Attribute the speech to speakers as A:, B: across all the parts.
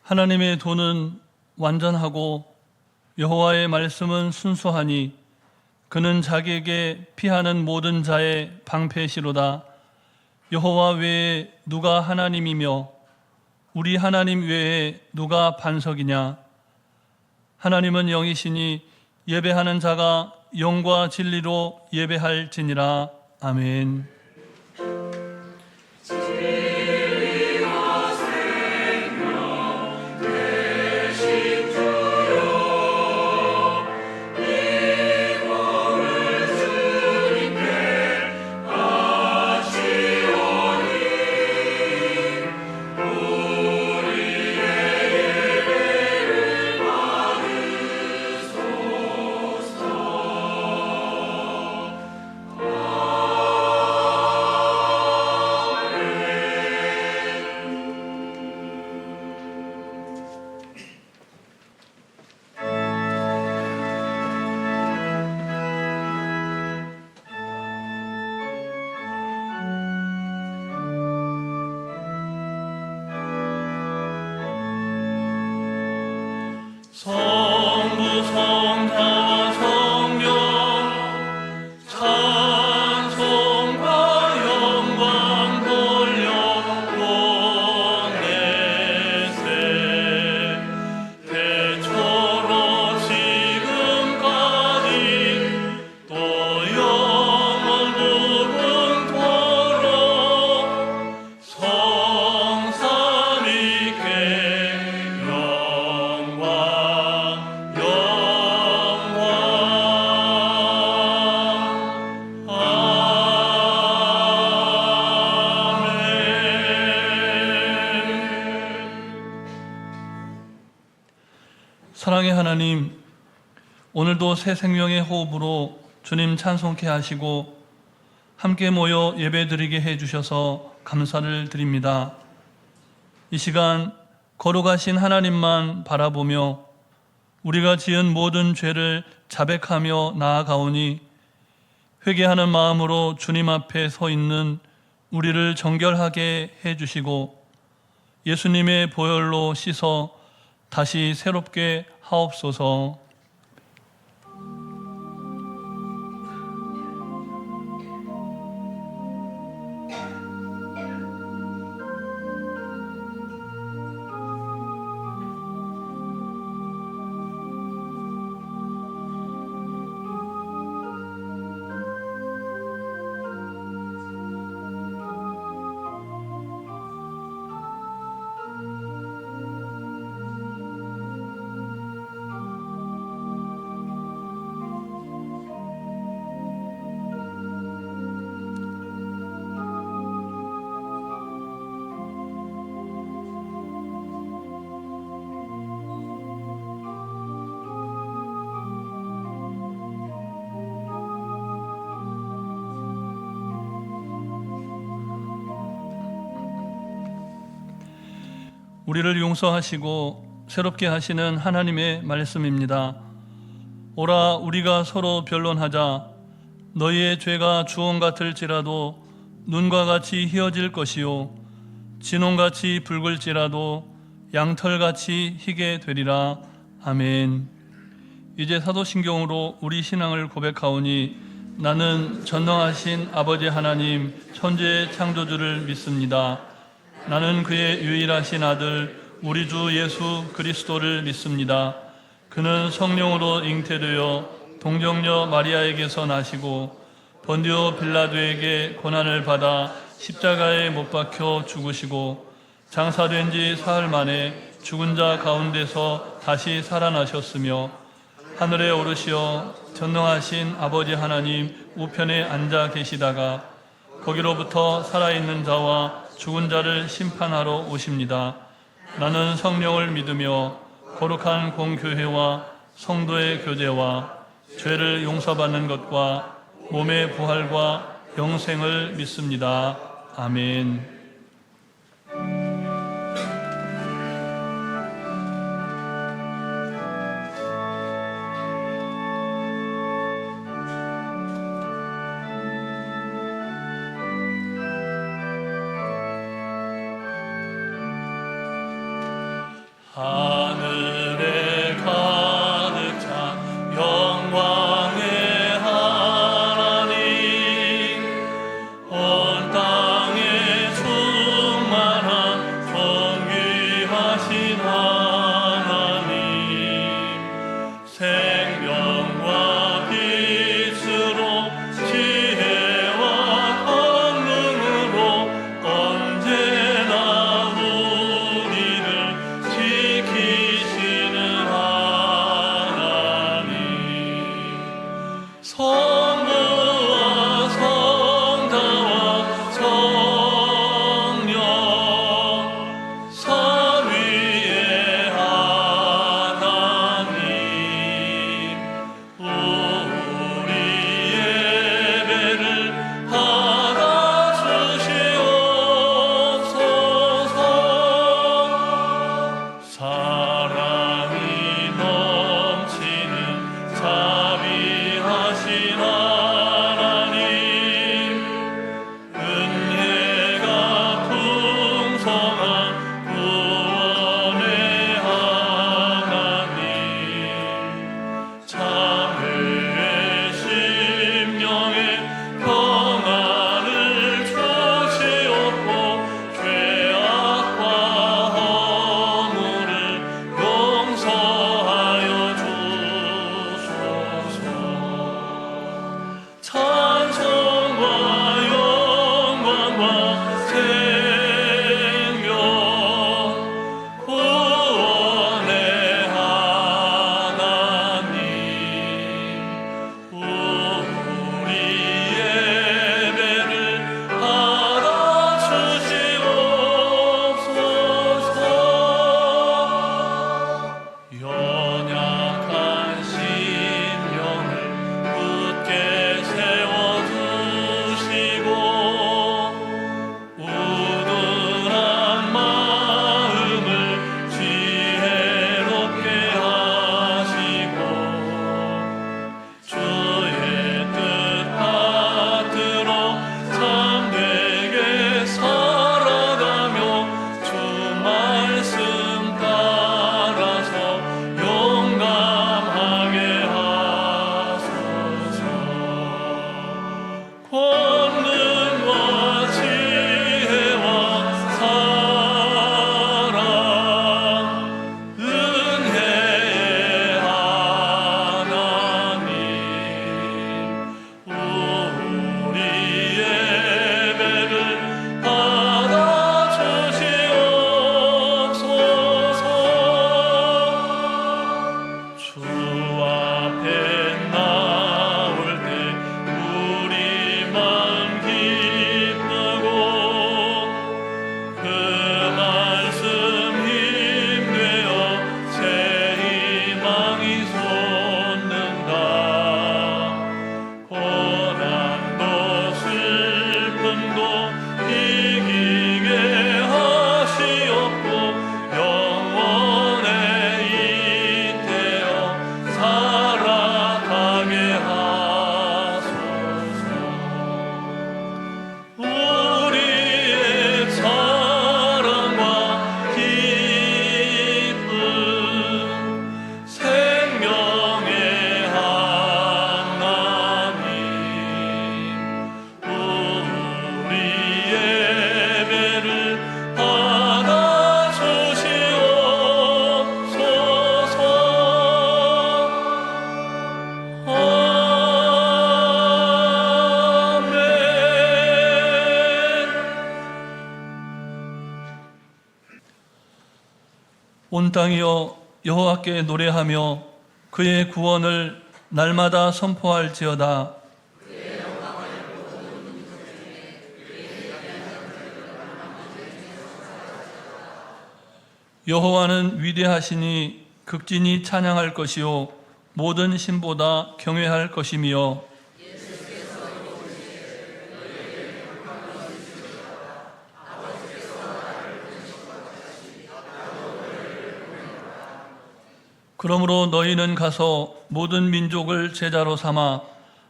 A: 하나님의 도는 완전하고 여호와의 말씀은 순수하니 그는 자기에게 피하는 모든 자의 방패시로다. 여호와 외에 누가 하나님이며 우리 하나님 외에 누가 반석이냐. 하나님은 영이시니 예배하는 자가 영과 진리로 예배할지니라. 아멘. 성부 성자와 성령 찬송과 영광 돌려보내세. 태초로 지금까지 또 영원 무궁토록 성삼위께 사랑의 하나님, 오늘도 새 생명의 호흡으로 주님 찬송케 하시고 함께 모여 예배드리게 해주셔서 감사를 드립니다. 이 시간 거룩하신 하나님만 바라보며 우리가 지은 모든 죄를 자백하며 나아가오니 회개하는 마음으로 주님 앞에 서 있는 우리를 정결하게 해주시고 예수님의 보혈로 씻어 다시 새롭게 하옵소서. 우리를 용서하시고 새롭게 하시는 하나님의 말씀입니다. 오라, 우리가 서로 변론하자. 너희의 죄가 주홍 같을지라도 눈과 같이 희어질 것이요 진홍같이 붉을지라도 양털같이 희게 되리라. 아멘. 이제 사도신경으로 우리 신앙을 고백하오니 나는 전능하신 아버지 하나님 천지의 창조주를 믿습니다. 나는 그의 유일하신 아들 우리 주 예수 그리스도를 믿습니다. 그는 성령으로 잉태되어 동정녀 마리아에게서 나시고 본디오 빌라도에게 고난을 받아 십자가에 못 박혀 죽으시고 장사된 지 사흘 만에 죽은 자 가운데서 다시 살아나셨으며 하늘에 오르시어 전능하신 아버지 하나님 우편에 앉아 계시다가 거기로부터 살아있는 자와 죽은 자를 심판하러 오십니다. 나는 성령을 믿으며 거룩한 공교회와 성도의 교제와 죄를 용서받는 것과 몸의 부활과 영생을 믿습니다. 아멘. 하늘에 가득 찬 영광의 하나님, 온 땅에 충만한 존귀하신 하나님, 생명과 빛으로 지혜와 권능으로 언제나 우리를 지키시는 하나님, 성부와 성자와 성령 삼위의 하나님, 우리 예배를 받아주시옵소서. 사랑이 넘치는 자비하신 하나님, 은혜가 풍성한 구원의 하나님, 참회의 심령에 평안을 주시옵고 죄악과 허물을 용서하여 주소서. 찬송과 영광과 생명 구원의 하나님, 우리 예배를 받아주시옵소서. 연약한 심령을 굳게 세워주시고 우둔한 마음을 지혜롭게 하시고 주의 뜻 받들어 참되게 살아가며 주 말씀 따라서 용감하게 하소서. 권능과 지혜와 사랑, 은혜의 하나님, 우리 예배를 받아주시옵소서. 주 앞에 나올 때 우리 마음 기쁘고 그 말씀 힘되어 새 희망이 솟는다. 고난도 슬픔도 이기게 하시옵고 영원에 잇대어 살아가게 하소서. 우리의 사랑과 기쁨, 생명의 하나님, 우리 예배를 받아주시옵소서. 아멘. 온 땅이여 여호와께 노래하며 그의 구원을 날마다 선포할지어다. 여호와는 위대하시니 극진히 찬양할 것이요 모든 신보다 경외할 것이며 그러므로 너희는 가서 모든 민족을 제자로 삼아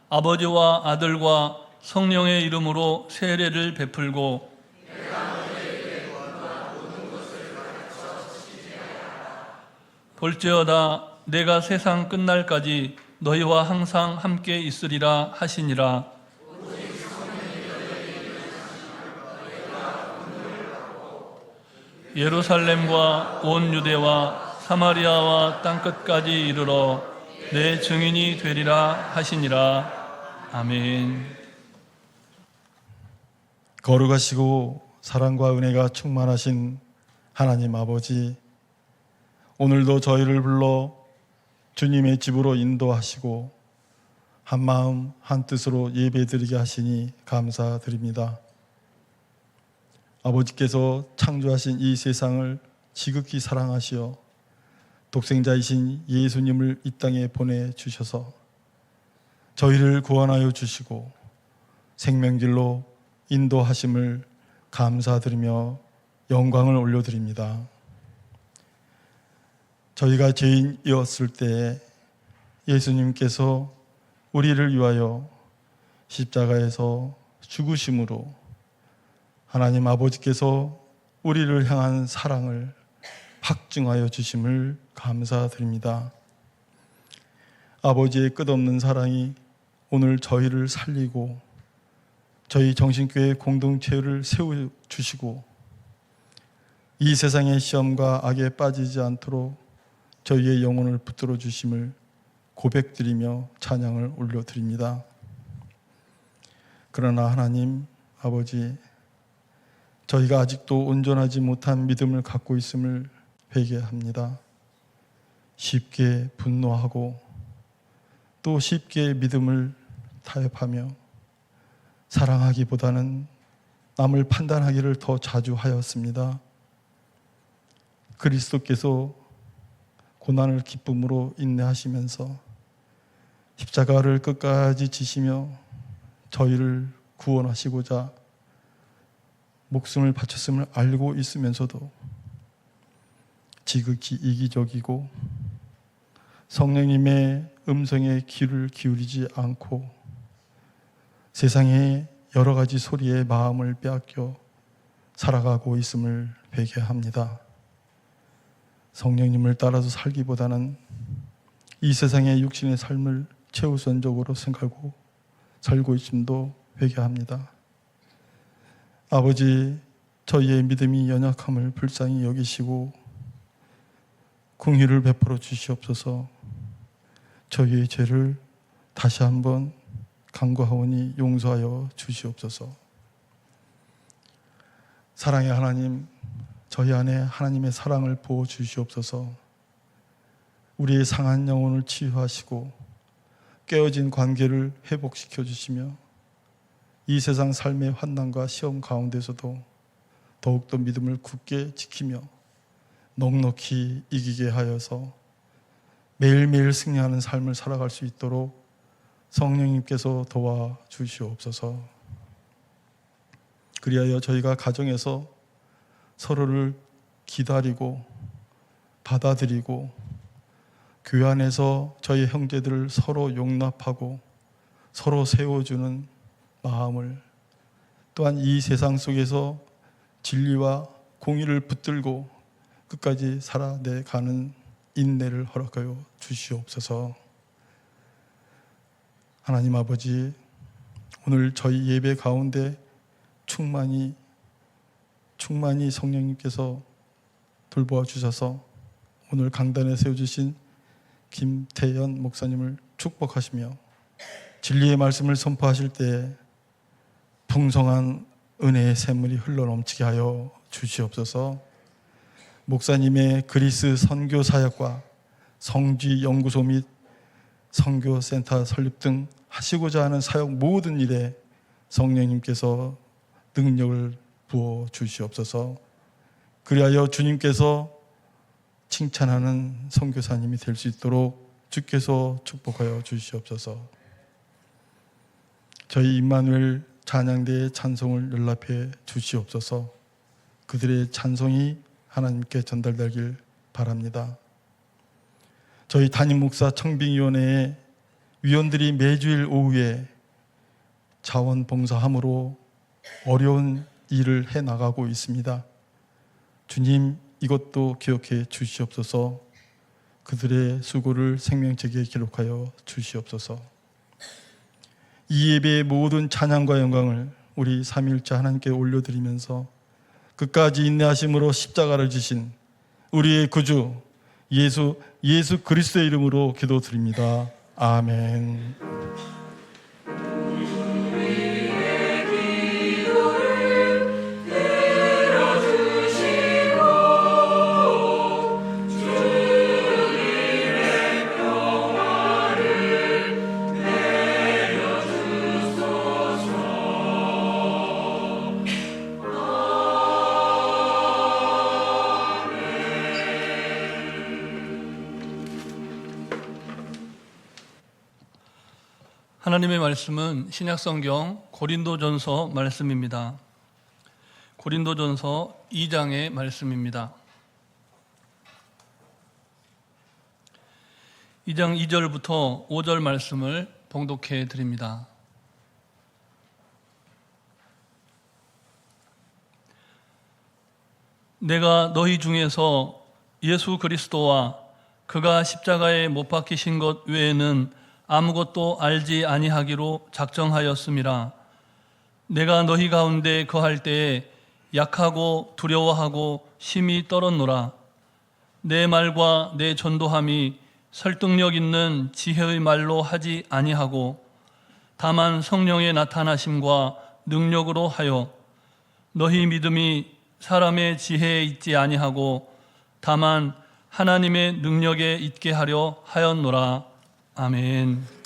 A: 아버지와 아들과 성령의 이름으로 세례를 베풀고 볼지어다 내가 세상 끝날까지 너희와 항상 함께 있으리라 하시니라. 예루살렘과 온 유대와 사마리아와 땅끝까지 이르러 내 증인이 되리라 하시니라. 아멘.
B: 거룩하시고 사랑과 은혜가 충만하신 하나님 아버지, 오늘도 저희를 불러 주님의 집으로 인도하시고 한 마음 한 뜻으로 예배드리게 하시니 감사드립니다. 아버지께서 창조하신 이 세상을 지극히 사랑하시어 독생자이신 예수님을 이 땅에 보내주셔서 저희를 구원하여 주시고 생명길로 인도하심을 감사드리며 영광을 올려드립니다. 저희가 죄인이었을 때 예수님께서 우리를 위하여 십자가에서 죽으심으로 하나님 아버지께서 우리를 향한 사랑을 확증하여 주심을 감사드립니다. 아버지의 끝없는 사랑이 오늘 저희를 살리고 저희 정신교회 공동체를 세워주시고 이 세상의 시험과 악에 빠지지 않도록 저희의 영혼을 붙들어 주심을 고백드리며 찬양을 올려드립니다. 그러나 하나님 아버지, 저희가 아직도 온전하지 못한 믿음을 갖고 있음을 회개합니다. 쉽게 분노하고 또 쉽게 믿음을 타협하며 사랑하기보다는 남을 판단하기를 더 자주 하였습니다. 그리스도께서 고난을 기쁨으로 인내하시면서 십자가를 끝까지 지시며 저희를 구원하시고자 목숨을 바쳤음을 알고 있으면서도 지극히 이기적이고 성령님의 음성에 귀를 기울이지 않고 세상의 여러 가지 소리에 마음을 빼앗겨 살아가고 있음을 회개합니다. 성령님을 따라서 살기보다는 이 세상의 육신의 삶을 최우선적으로 생각하고 살고 있음도 회개합니다. 아버지, 저희의 믿음이 연약함을 불쌍히 여기시고 긍휼을 베풀어 주시옵소서. 저희의 죄를 다시 한번 간구하오니 용서하여 주시옵소서. 사랑의 하나님, 저희 안에 하나님의 사랑을 부어 주시옵소서. 우리의 상한 영혼을 치유하시고 깨어진 관계를 회복시켜 주시며 이 세상 삶의 환난과 시험 가운데서도 더욱더 믿음을 굳게 지키며 넉넉히 이기게 하여서 매일매일 승리하는 삶을 살아갈 수 있도록 성령님께서 도와주시옵소서. 그리하여 저희가 가정에서 서로를 기다리고 받아들이고 교회 안에서 저희 형제들을 서로 용납하고 서로 세워주는 마음을, 또한 이 세상 속에서 진리와 공의를 붙들고 끝까지 살아내가는 인내를 허락하여 주시옵소서. 하나님 아버지, 오늘 저희 예배 가운데 충만히 성령님께서 돌보아 주셔서 오늘 강단에 세워주신 김태현 목사님을 축복하시며 진리의 말씀을 선포하실 때 풍성한 은혜의 샘물이 흘러넘치게 하여 주시옵소서. 목사님의 그리스 선교 사역과 성지 연구소 및 선교센터 설립 등 하시고자 하는 사역 모든 일에 성령님께서 능력을 부어 주시옵소서. 그리하여 주님께서 칭찬하는 선교사님이 될 수 있도록 주께서 축복하여 주시옵소서. 저희 임마누엘 찬양대의 찬송을 연락해 주시옵소서. 그들의 찬송이 하나님께 전달되길 바랍니다. 저희 담임 목사 청빙위원회의 위원들이 매주일 오후에 자원봉사함으로 어려운 일을 해나가고 있습니다. 주님, 이것도 기억해 주시옵소서. 그들의 수고를 생명책에 기록하여 주시옵소서. 이 예배의 모든 찬양과 영광을 우리 삼위일체 하나님께 올려드리면서 끝까지 인내하심으로 십자가를 지신 우리의 구주 예수 그리스도의 이름으로 기도드립니다. 아멘.
A: 하나님의 말씀은 신약성경 고린도전서 말씀입니다. 고린도전서 2장의 말씀입니다. 2장 2절부터 5절 말씀을 봉독해 드립니다. 내가 너희 중에서 예수 그리스도와 그가 십자가에 못 박히신 것 외에는 아무것도 알지 아니하기로 작정하였음이라. 내가 너희 가운데 거할 때에 약하고 두려워하고 심히 떨었노라. 내 말과 내 전도함이 설득력 있는 지혜의 말로 하지 아니하고 다만 성령의 나타나심과 능력으로 하여 너희 믿음이 사람의 지혜에 있지 아니하고 다만 하나님의 능력에 있게 하려 하였노라. 아멘.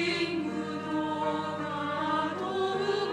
C: 친구도 나도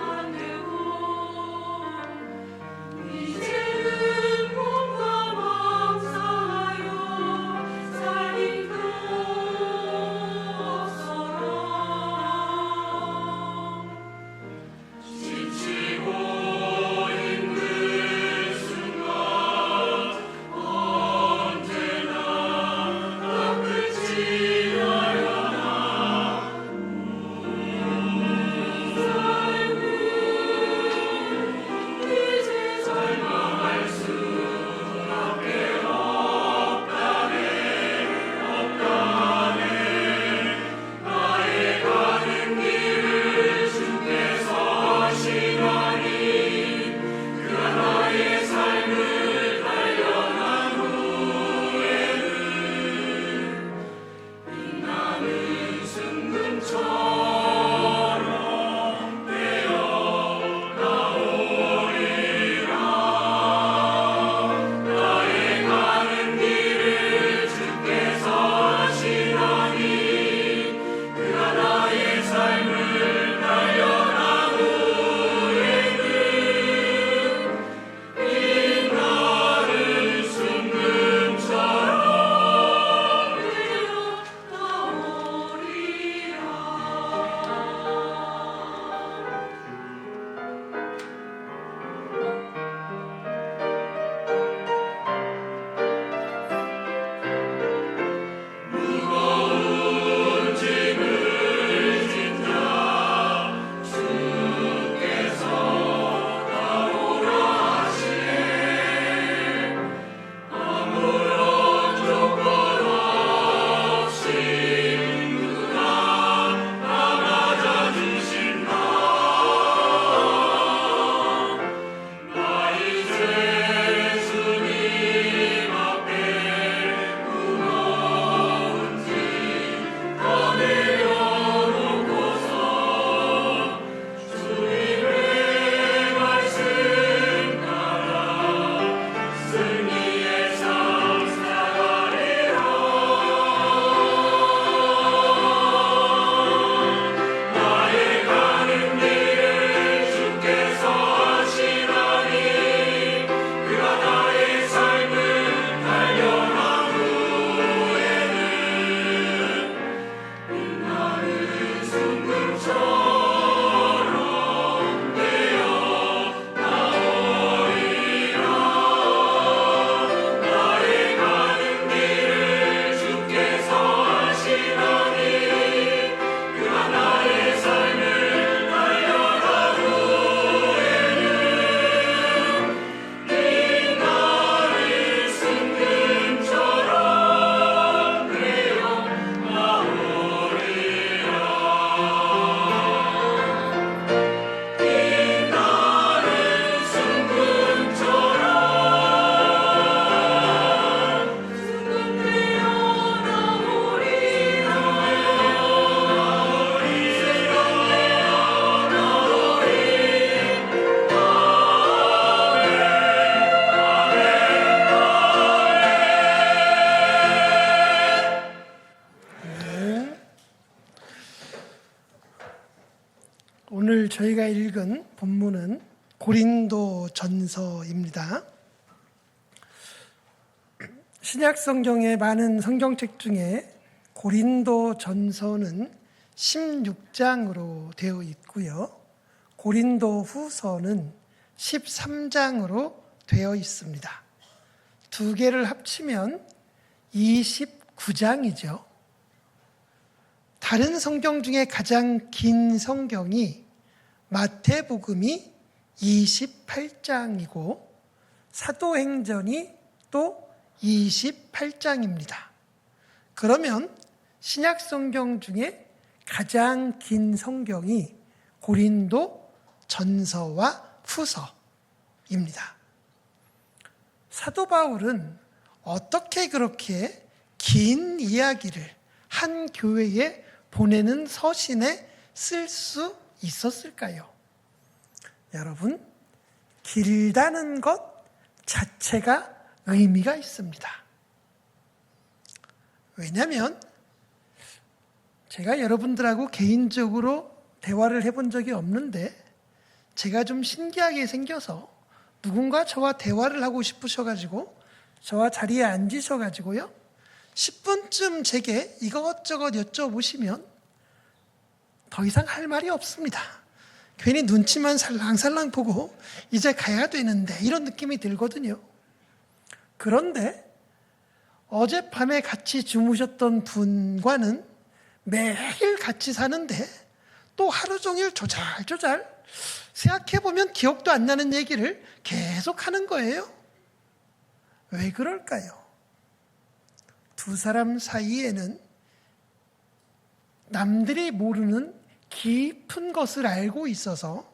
C: 오늘 저희가 읽은 본문은 고린도전서입니다. 신약 성경의 많은 성경책 중에 고린도전서는 16장으로 되어 있고요. 고린도후서는 13장으로 되어 있습니다. 두 개를 합치면 29장이죠. 다른 성경 중에 가장 긴 성경이 마태복음이 28장이고 사도행전이 또 28장입니다. 그러면 신약 성경 중에 가장 긴 성경이 고린도 전서와 후서입니다. 사도 바울은 어떻게 그렇게 긴 이야기를 한 교회에 보내는 서신에 쓸 수 있었을까요? 여러분, 길다는 것 자체가 의미가 있습니다. 왜냐하면 제가 여러분들하고 개인적으로 대화를 해본 적이 없는데 제가 좀 신기하게 생겨서 누군가 저와 대화를 하고 싶으셔가지고 저와 자리에 앉으셔가지고요 10분쯤 제게 이것저것 여쭤보시면 더 이상 할 말이 없습니다. 괜히 눈치만 살랑살랑 보고 이제 가야 되는데 이런 느낌이 들거든요. 그런데 어젯밤에 같이 주무셨던 분과는 매일 같이 사는데 또 하루 종일 조잘조잘 생각해보면 기억도 안 나는 얘기를 계속 하는 거예요. 왜 그럴까요? 두 사람 사이에는 남들이 모르는 깊은 것을 알고 있어서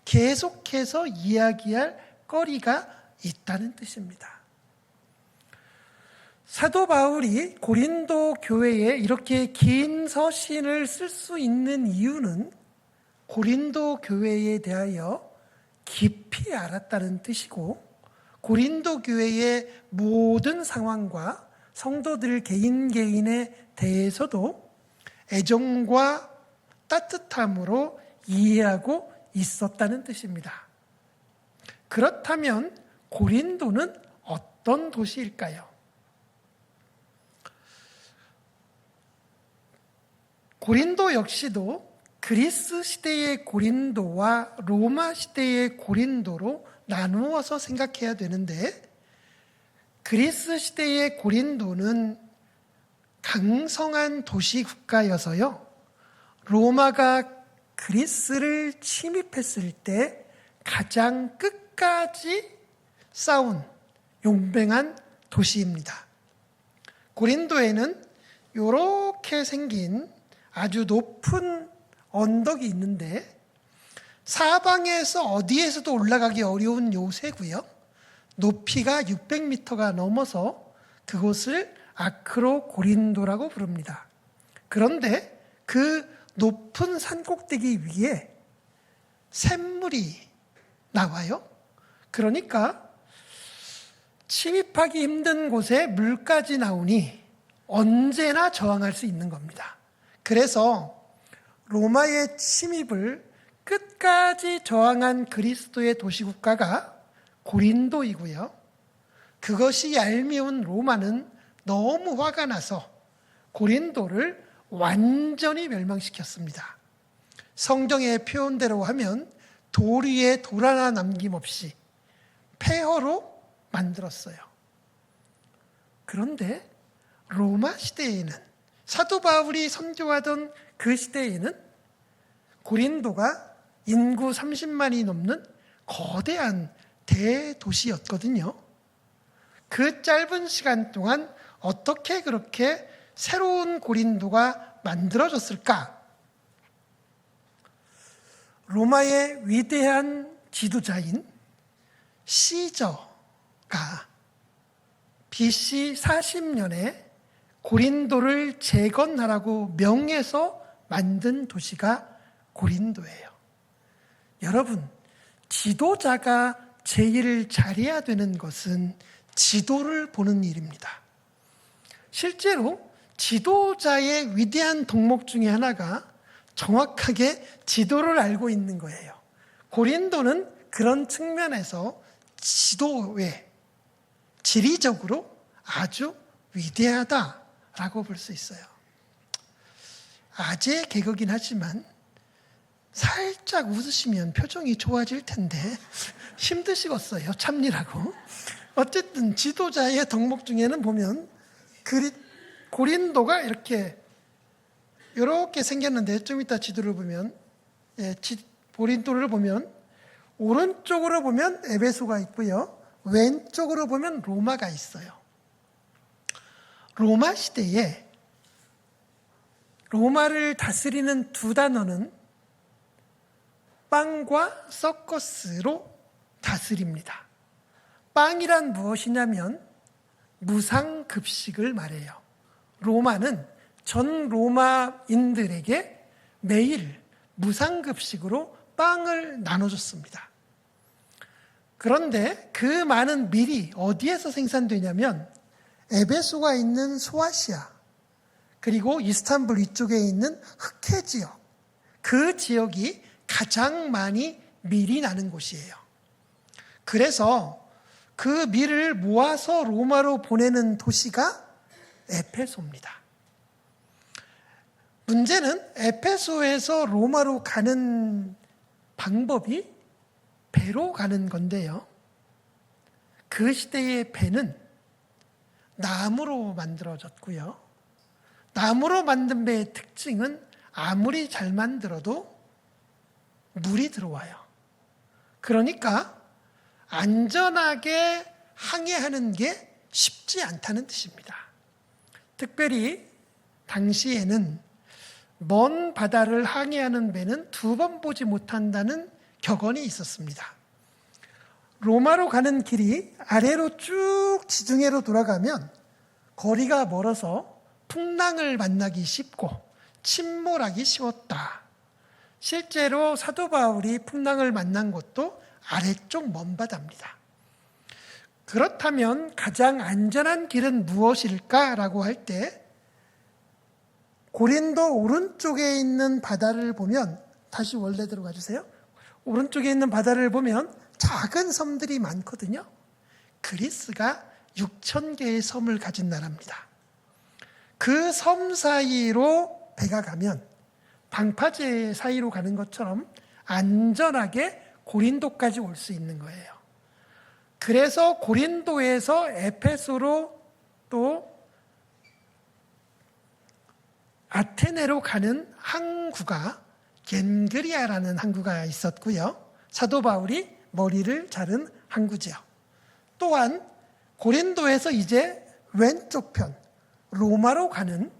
C: 계속해서 이야기할 거리가 있다는 뜻입니다. 사도 바울이 고린도 교회에 이렇게 긴 서신을 쓸 수 있는 이유는 고린도 교회에 대하여 깊이 알았다는 뜻이고 고린도 교회의 모든 상황과 성도들 개인 개인에 대해서도 애정과 따뜻함으로 이해하고 있었다는 뜻입니다. 그렇다면 고린도는 어떤 도시일까요? 고린도 역시도 그리스 시대의 고린도와 로마 시대의 고린도로 나누어서 생각해야 되는데 그리스 시대의 고린도는 강성한 도시 국가여서요. 로마가 그리스를 침입했을 때 가장 끝까지 싸운 용맹한 도시입니다. 고린도에는 이렇게 생긴 아주 높은 언덕이 있는데 사방에서 어디에서도 올라가기 어려운 요새고요. 높이가 600m가 넘어서 그곳을 아크로 고린도라고 부릅니다. 그런데 그 높은 산 꼭대기 위에 샘물이 나와요. 그러니까 침입하기 힘든 곳에 물까지 나오니 언제나 저항할 수 있는 겁니다. 그래서 로마의 침입을 끝까지 저항한 그리스도의 도시국가가 고린도이고요. 그것이 얄미운 로마는 너무 화가 나서 고린도를 완전히 멸망시켰습니다. 성경의 표현대로 하면 돌 위에 돌 하나 남김없이 폐허로 만들었어요. 그런데 로마 시대에는 사도 바울이 선교하던 그 시대에는 고린도가 인구 30만이 넘는 거대한 대도시였거든요. 그 짧은 시간 동안 어떻게 그렇게 새로운 고린도가 만들어졌을까? 로마의 위대한 지도자인 시저가 BC 40년에 고린도를 재건하라고 명해서 만든 도시가 고린도예요. 여러분, 지도자가 제일 잘해야 되는 것은 지도를 보는 일입니다. 실제로 지도자의 위대한 덕목 중에 하나가 정확하게 지도를 알고 있는 거예요. 고린도는 그런 측면에서 지도에 지리적으로 아주 위대하다라고 볼 수 있어요. 아재 개그긴 하지만 살짝 웃으시면 표정이 좋아질 텐데 힘드시겠어요, 참느라고. 어쨌든 지도자의 덕목 중에는 보면 고린도가 이렇게 생겼는데, 좀 이따 지도를 보면, 고린도를 보면 오른쪽으로 보면 에베소가 있고요, 왼쪽으로 보면 로마가 있어요. 로마 시대에 로마를 다스리는 두 단어는 빵과 서커스로 다스립니다. 빵이란 무엇이냐면 무상급식을 말해요. 로마는 전 로마인들에게 매일 무상급식으로 빵을 나눠줬습니다. 그런데 그 많은 밀이 어디에서 생산되냐면 에베소가 있는 소아시아, 그리고 이스탄불 위쪽에 있는 흑해 지역, 그 지역이 가장 많이 밀이 나는 곳이에요. 그래서 그 밀을 모아서 로마로 보내는 도시가 에페소입니다. 문제는 에페소에서 로마로 가는 방법이 배로 가는 건데요. 그 시대의 배는 나무로 만들어졌고요. 나무로 만든 배의 특징은 아무리 잘 만들어도 물이 들어와요. 그러니까 안전하게 항해하는 게 쉽지 않다는 뜻입니다. 특별히 당시에는 먼 바다를 항해하는 배는 두 번 보지 못한다는 격언이 있었습니다. 로마로 가는 길이 아래로 쭉 지중해로 돌아가면 거리가 멀어서 풍랑을 만나기 쉽고 침몰하기 쉬웠다. 실제로 사도 바울이 풍랑을 만난 곳도 아래쪽 먼 바다입니다. 그렇다면 가장 안전한 길은 무엇일까라고 할 때 고린도 오른쪽에 있는 바다를 보면, 다시 원래대로 가주세요. 오른쪽에 있는 바다를 보면 작은 섬들이 많거든요. 그리스가 6,000개의 섬을 가진 나라입니다. 그 섬 사이로 배가 가면 방파제 사이로 가는 것처럼 안전하게 고린도까지 올 수 있는 거예요. 그래서 고린도에서 에페소로 또 아테네로 가는 항구가 겐그리아라는 항구가 있었고요. 사도 바울이 머리를 자른 항구지요. 또한 고린도에서 이제 왼쪽 편 로마로 가는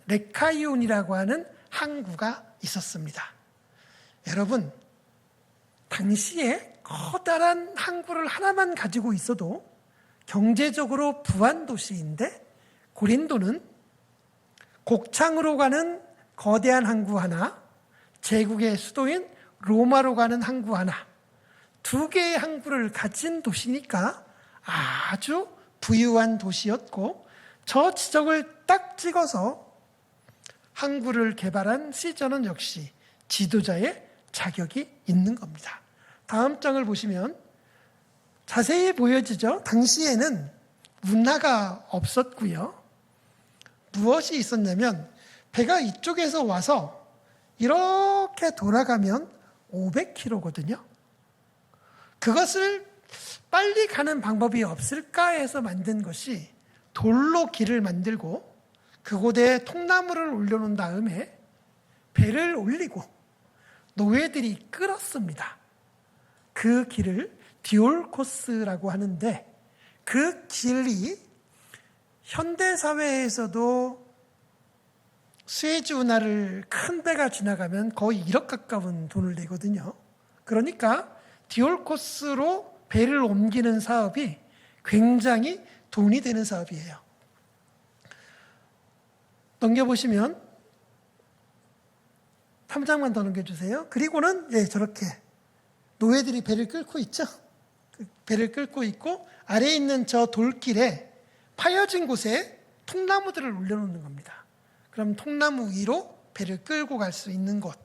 C: 레카이온이라고 하는 항구가 있었습니다. 여러분, 당시에 커다란 항구를 하나만 가지고 있어도 경제적으로 부한 도시인데, 고린도는 곡창으로 가는 거대한 항구 하나, 제국의 수도인 로마로 가는 항구 하나, 두 개의 항구를 가진 도시니까 아주 부유한 도시였고, 저 지적을 딱 찍어서 항구를 개발한 시저는 역시 지도자의 자격이 있는 겁니다. 다음 장을 보시면 자세히 보여지죠. 당시에는 운하가 없었고요. 무엇이 있었냐면 배가 이쪽에서 와서 이렇게 돌아가면 500km거든요. 그것을 빨리 가는 방법이 없을까 해서 만든 것이 돌로 길을 만들고 그곳에 통나무를 올려놓은 다음에 배를 올리고 노예들이 끌었습니다. 그 길을 디올코스라고 하는데, 그 길이 현대사회에서도 수에즈 운하를 큰 배가 지나가면 거의 1억 가까운 돈을 내거든요. 그러니까 디올코스로 배를 옮기는 사업이 굉장히 돈이 되는 사업이에요. 넘겨보시면 3장만 더 넘겨주세요. 그리고는 저렇게 노예들이 배를 끌고 있죠. 배를 끌고 있고 아래에 있는 저 돌길에 파여진 곳에 통나무들을 올려놓는 겁니다. 그럼 통나무 위로 배를 끌고 갈 수 있는 곳,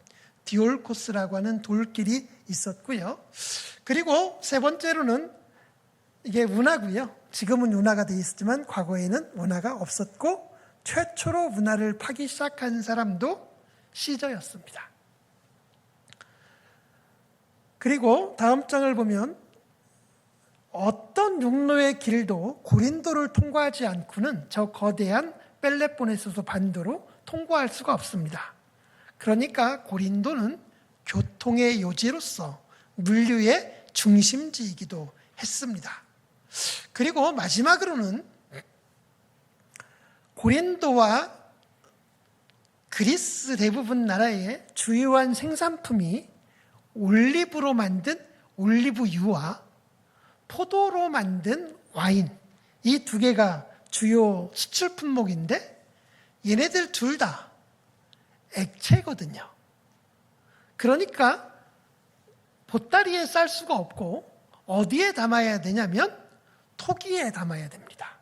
C: 디올코스라고 하는 돌길이 있었고요. 그리고 세 번째로는 이게 운하고요. 지금은 운하가 되어 있었지만 과거에는 운하가 없었고 최초로 운하를 파기 시작한 사람도 시저였습니다. 그리고 다음 장을 보면 어떤 육로의 길도 고린도를 통과하지 않고는 저 거대한 펠레포네소스 반도로 통과할 수가 없습니다. 그러니까 고린도는 교통의 요지로서 물류의 중심지이기도 했습니다. 그리고 마지막으로는 고린도와 그리스 대부분 나라의 주요한 생산품이 올리브로 만든 올리브유와 포도로 만든 와인, 이 두 개가 주요 수출 품목인데 얘네들 둘 다 액체거든요. 그러니까 보따리에 쌀 수가 없고 어디에 담아야 되냐면 토기에 담아야 됩니다.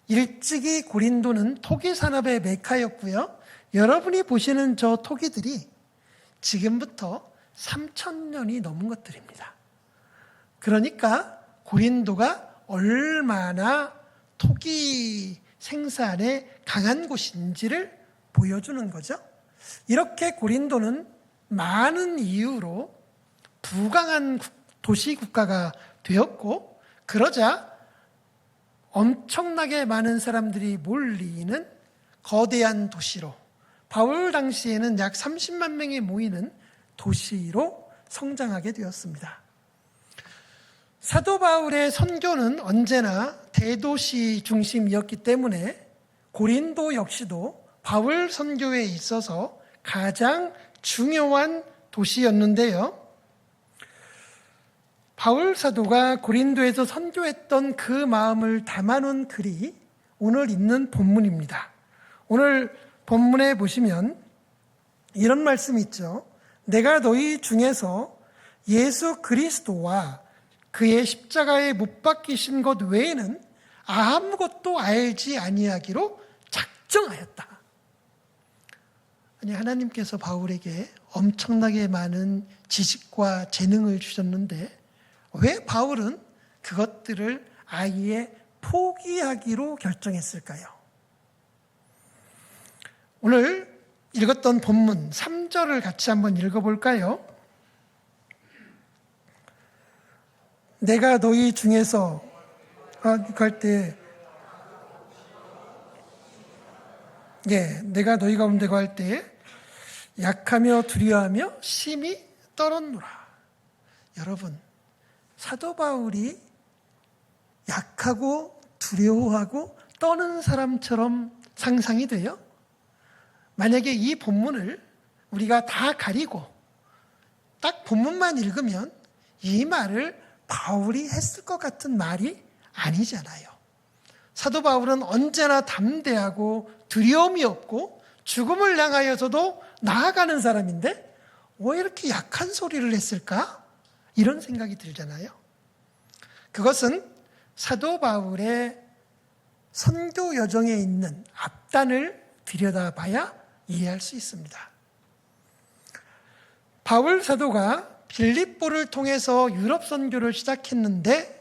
C: 일찍이 고린도는 토기 산업의 메카였고요. 여러분이 보시는 저 토기들이 지금부터 3,000년이 넘은 것들입니다. 그러니까 고린도가 얼마나 토기 생산에 강한 곳인지를 보여주는 거죠. 이렇게 고린도는 많은 이유로 부강한 도시 국가가 되었고, 그러자 엄청나게 많은 사람들이 몰리는 거대한 도시로, 바울 당시에는 약 30만 명이 모이는 도시로 성장하게 되었습니다. 사도 바울의 선교는 언제나 대도시 중심이었기 때문에 고린도 역시도 바울 선교에 있어서 가장 중요한 도시였는데요. 바울 사도가 고린도에서 선교했던 그 마음을 담아놓은 글이 오늘 있는 본문입니다. 오늘 본문에 보시면 이런 말씀이 있죠. 내가 너희 중에서 예수 그리스도와 그의 십자가에 못 박히신 것 외에는 아무것도 알지 아니하기로 작정하였다. 아니, 하나님께서 바울에게 엄청나게 많은 지식과 재능을 주셨는데 왜 바울은 그것들을 아예 포기하기로 결정했을까요? 오늘 읽었던 본문 3절을 같이 한번 읽어볼까요? 내가 너희 중에서 갈 때, 내가 너희 가운데 갈 때 약하며 두려워하며 심히 떨었노라. 여러분, 사도 바울이 약하고 두려워하고 떠는 사람처럼 상상이 돼요? 만약에 이 본문을 우리가 다 가리고 딱 본문만 읽으면 이 말을 바울이 했을 것 같은 말이 아니잖아요. 사도 바울은 언제나 담대하고 두려움이 없고 죽음을 향하여서도 나아가는 사람인데 왜 이렇게 약한 소리를 했을까? 이런 생각이 들잖아요. 그것은 사도 바울의 선교 여정에 있는 앞단을 들여다봐야 이해할 수 있습니다. 바울 사도가 빌립보를 통해서 유럽 선교를 시작했는데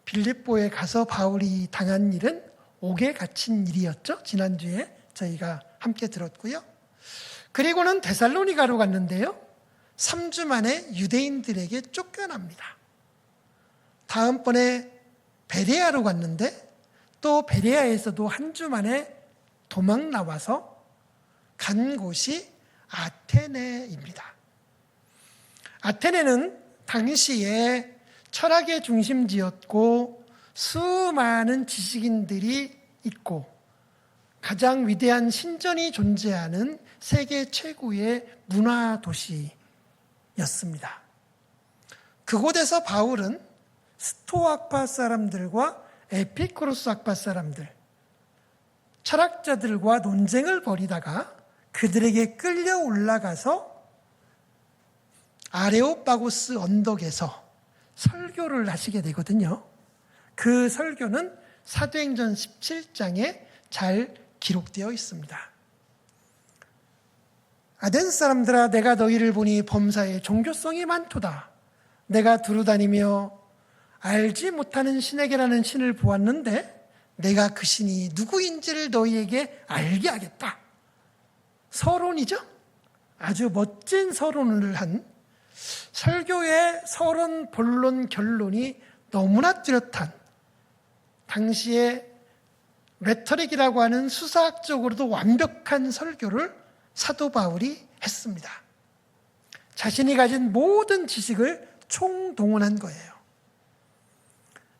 C: 빌립보에 가서 바울이 당한 일은 옥에 갇힌 일이었죠. 지난주에 저희가 함께 들었고요. 그리고는 데살로니가로 갔는데요. 3주 만에 유대인들에게 쫓겨납니다. 다음번에 베레아로 갔는데 또 베레아에서도 한 주 만에 도망 나와서 간 곳이 아테네입니다. 아테네는 당시에 철학의 중심지였고 수많은 지식인들이 있고 가장 위대한 신전이 존재하는 세계 최고의 문화 도시였습니다. 그곳에서 바울은 스토아 학파 사람들과 에피쿠로스 학파 사람들, 철학자들과 논쟁을 벌이다가 그들에게 끌려 올라가서 아레오파고스 언덕에서 설교를 하시게 되거든요. 그 설교는 사도행전 17장에 잘 기록되어 있습니다. 아덴스 사람들아 내가 너희를 보니 범사에 종교성이 많도다. 내가 두루다니며 알지 못하는 신에게라는 신을 보았는데 내가 그 신이 누구인지를 너희에게 알게 하겠다. 서론이죠. 아주 멋진 서론을 한 설교의 서론, 본론, 결론이 너무나 뚜렷한 당시의 레터릭이라고 하는 수사학적으로도 완벽한 설교를 사도 바울이 했습니다. 자신이 가진 모든 지식을 총동원한 거예요.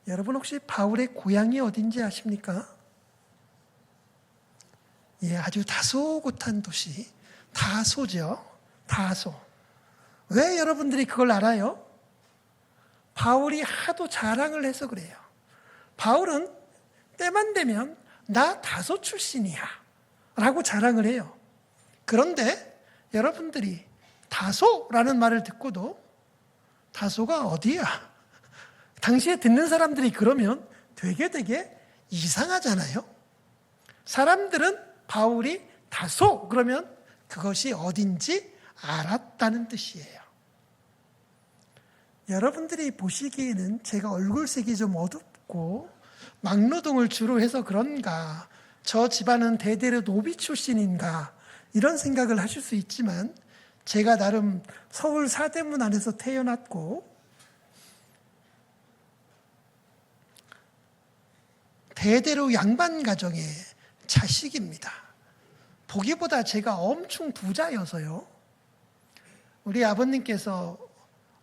C: 여러분 혹시 바울의 고향이 어딘지 아십니까? 예, 아주 다소곳한 도시, 다소죠. 다소. 왜 여러분들이 그걸 알아요? 바울이 하도 자랑을 해서 그래요. 바울은 때만 되면 나 다소 출신이야 라고 자랑을 해요. 그런데 여러분들이 다소라는 말을 듣고도 다소가 어디야? 당시에 듣는 사람들이 그러면 되게 이상하잖아요. 사람들은 바울이 다소 그러면 그것이 어딘지 알았다는 뜻이에요. 여러분들이 보시기에는 제가 얼굴색이 좀 어둡고 막노동을 주로 해서 그런가, 저 집안은 대대로 노비 출신인가 이런 생각을 하실 수 있지만 제가 나름 서울 사대문 안에서 태어났고 대대로 양반 가정의 자식입니다. 보기보다 제가 엄청 부자여서요. 우리 아버님께서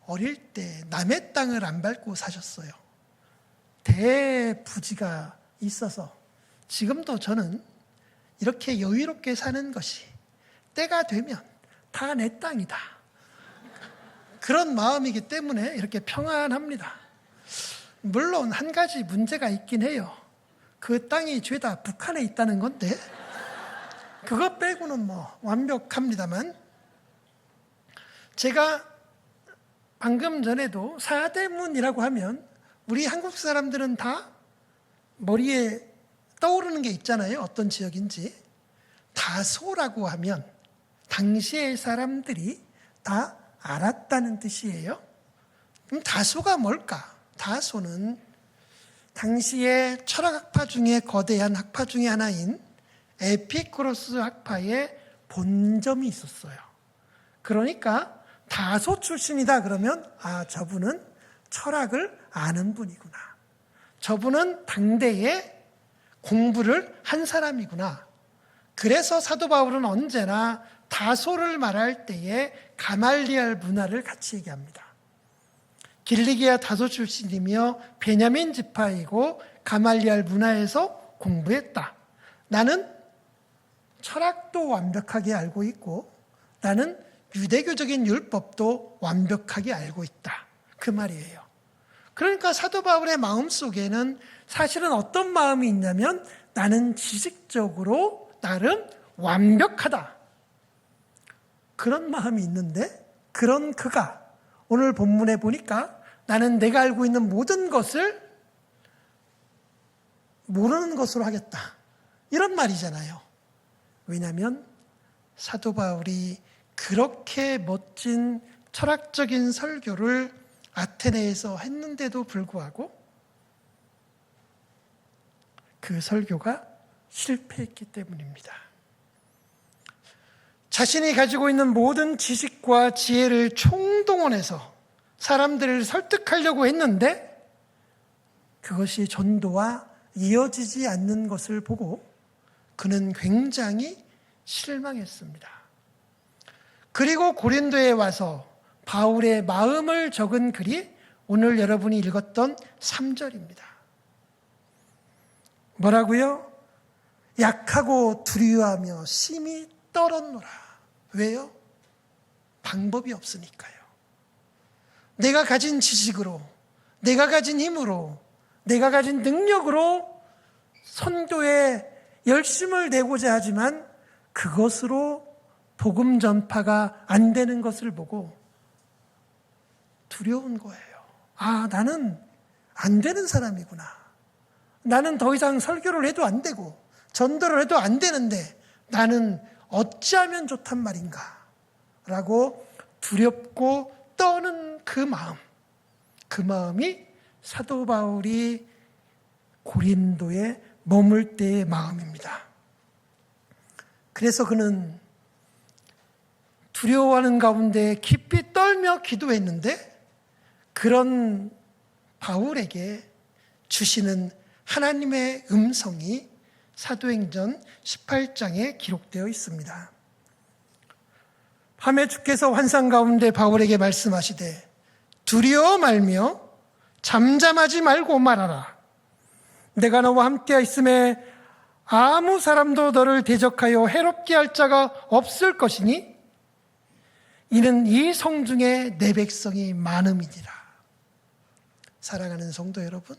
C: 어릴 때 남의 땅을 안 밟고 사셨어요. 대부지가 있어서 지금도 저는 이렇게 여유롭게 사는 것이 때가 되면 다 내 땅이다. 그런 마음이기 때문에 이렇게 평안합니다. 물론 한 가지 문제가 있긴 해요. 그 땅이 죄다 북한에 있다는 건데 그것 빼고는 뭐 완벽합니다만, 제가 방금 전에도 사대문이라고 하면 우리 한국 사람들은 다 머리에 떠오르는 게 있잖아요. 어떤 지역인지. 다소라고 하면 당시의 사람들이 다 알았다는 뜻이에요. 그럼 다소가 뭘까? 다소는 당시의 철학학파 중에 거대한 학파 중에 하나인 에피쿠로스 학파의 본점이 있었어요. 그러니까 다소 출신이다 그러면 저분은 철학을 아는 분이구나. 저분은 당대에 공부를 한 사람이구나. 그래서 사도 바울은 언제나 다소를 말할 때에 가말리엘 문화를 같이 얘기합니다. 길리기아 다소 출신이며 베냐민 지파이고 가말리엘 문화에서 공부했다. 나는 철학도 완벽하게 알고 있고 나는 유대교적인 율법도 완벽하게 알고 있다. 그 말이에요. 그러니까 사도 바울의 마음속에는 사실은 어떤 마음이 있냐면 나는 지식적으로 나름 완벽하다. 그런 마음이 있는데 그런 그가 오늘 본문에 보니까 나는 내가 알고 있는 모든 것을 모르는 것으로 하겠다. 이런 말이잖아요. 왜냐하면 사도 바울이 그렇게 멋진 철학적인 설교를 아테네에서 했는데도 불구하고 그 설교가 실패했기 때문입니다. 자신이 가지고 있는 모든 지식과 지혜를 총동원해서 사람들을 설득하려고 했는데 그것이 전도와 이어지지 않는 것을 보고 그는 굉장히 실망했습니다. 그리고 고린도에 와서 바울의 마음을 적은 글이 오늘 여러분이 읽었던 3절입니다. 뭐라고요? 약하고 두려워하며 심히 떨었노라. 왜요? 방법이 없으니까요. 내가 가진 지식으로, 내가 가진 힘으로, 내가 가진 능력으로 선교에 열심을 내고자 하지만 그것으로 복음 전파가 안 되는 것을 보고 두려운 거예요. 나는 안 되는 사람이구나. 나는 더 이상 설교를 해도 안 되고 전도를 해도 안 되는데 나는 어찌하면 좋단 말인가. 라고 두렵고 떠는 그 마음이 사도 바울이 고린도에 머물 때의 마음입니다. 그래서 그는 두려워하는 가운데 깊이 떨며 기도했는데 그런 바울에게 주시는 하나님의 음성이 사도행전 18장에 기록되어 있습니다. 밤에 주께서 환상 가운데 바울에게 말씀하시되 두려워 말며 잠잠하지 말고 말하라. 내가 너와 함께 있음에 아무 사람도 너를 대적하여 해롭게 할 자가 없을 것이니 이는 이 성중에 내 백성이 많음이니라. 사랑하는 성도 여러분,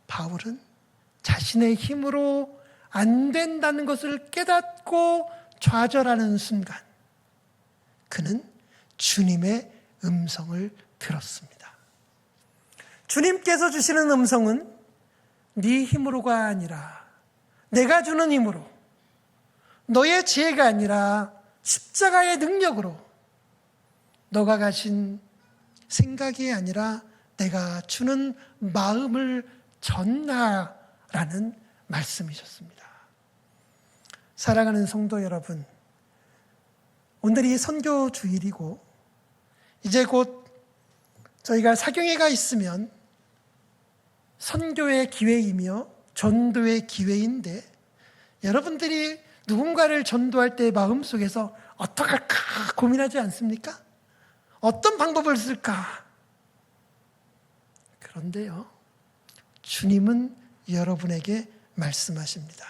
C: 바울은 자신의 힘으로 안 된다는 것을 깨닫고 좌절하는 순간 그는 주님의 음성을 들었습니다. 주님께서 주시는 음성은 네 힘으로가 아니라 내가 주는 힘으로, 너의 지혜가 아니라 십자가의 능력으로, 너가 가진 생각이 아니라 내가 주는 마음을 전하라는 말씀이셨습니다. 사랑하는 성도 여러분, 오늘이 선교 주일이고 이제 곧 저희가 사경회가 있으면 선교의 기회이며 전도의 기회인데 여러분들이 누군가를 전도할 때 마음속에서 어떡할까 고민하지 않습니까? 어떤 방법을 쓸까? 그런데요, 주님은 여러분에게 말씀하십니다.